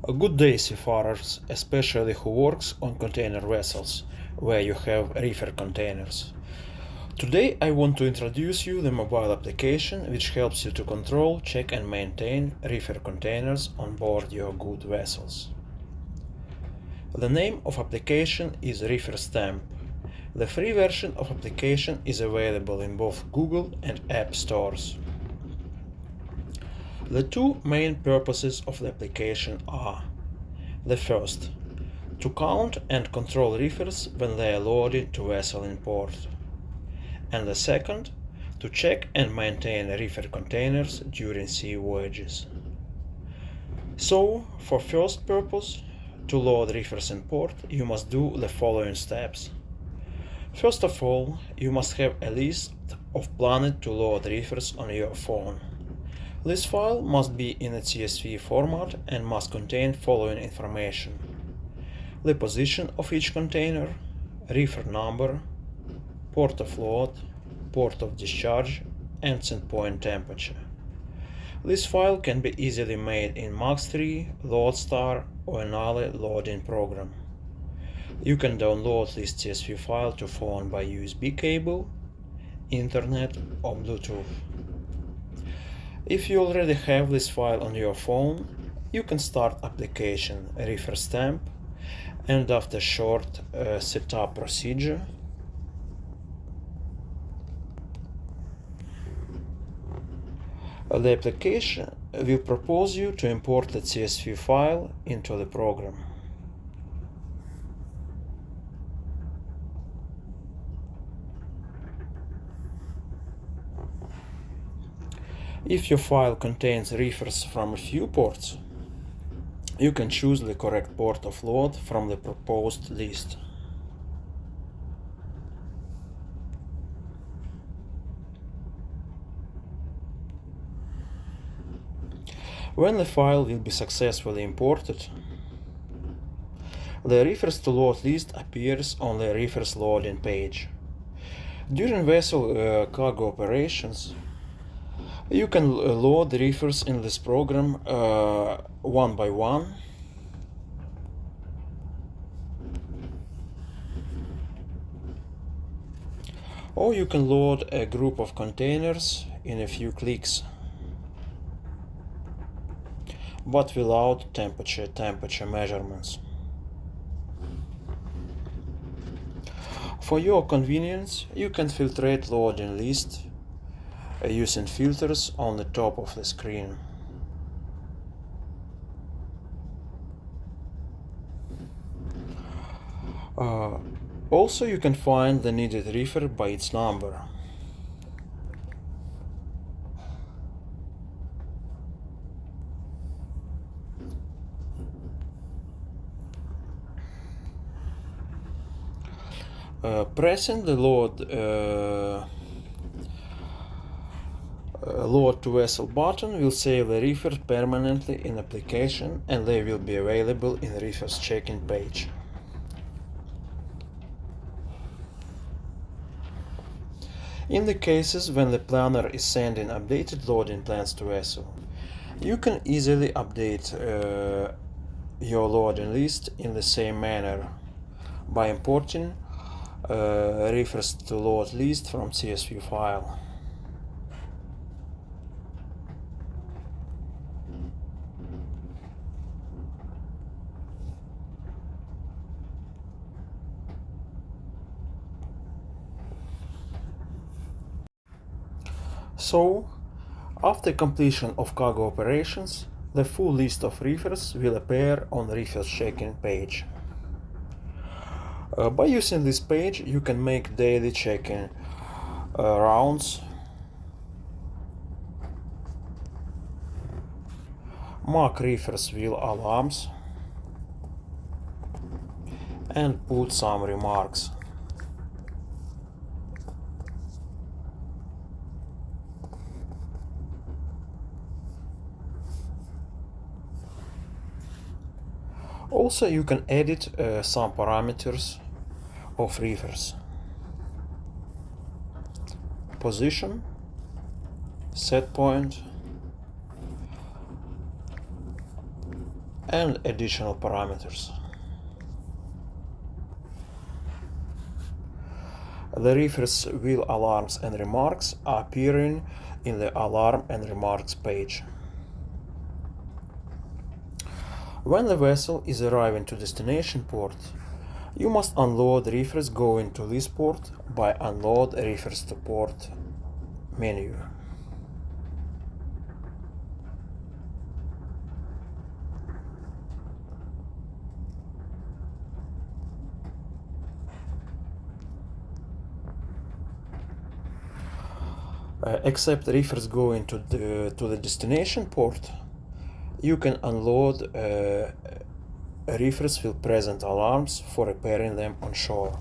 A good day, seafarers, especially who works on container vessels, where you have reefer containers. Today I want to introduce you the mobile application which helps you to control, check and maintain reefer containers on board your good vessels. The name of application is ReefersTemp. The free version of application is available in both Google and App stores. The two main purposes of the application are: the first, to count and control reefers when they are loaded to vessel in port, and the second, to check and maintain reefer containers during sea voyages. So, for first purpose, to load reefers in port, you must do the following steps. First of all, you must have a list of planned to load reefers on your phone. This file must be in a CSV format and must contain following information: the position of each container, reefer number, port of load, port of discharge, and set point temperature. This file can be easily made in Max3, Loadstar, or another loading program. You can download this CSV file to phone by USB cable, Internet, or Bluetooth. If you already have this file on your phone, you can start application ReefersTemp, and after short setup procedure, the application will propose you to import the CSV file into the program. If your file contains reefers from a few ports, you can choose the correct port of load from the proposed list. When the file will be successfully imported, the reefers to load list appears on the reefers loading page. During vessel cargo operations, you can load reefers in this program one by one, or you can load a group of containers in a few clicks, but without temperature measurements. For your convenience, you can filtrate loading list using filters on the top of the screen. Also, you can find the needed reefer by its number. Pressing the load to vessel button will save the reefer permanently in application, and they will be available in reefers check-in page. In the cases when the planner is sending updated loading plans to vessel, you can easily update your loading list in the same manner by importing reefers to load list from CSV file. So, after completion of cargo operations, the full list of reefers will appear on the reefers check-in page. By using this page, you can make daily check-in rounds, mark reefers wheel alarms, and put some remarks. Also, you can edit some parameters of reefers: position, set point, and additional parameters. The reefer's wheel alarms and remarks are appearing in the alarm and remarks page. When the vessel is arriving to destination port, you must unload reefers going to this port by Unload Reefers to Port menu. Except reefers going to the destination port, you can unload reefers with present alarms for repairing them on shore.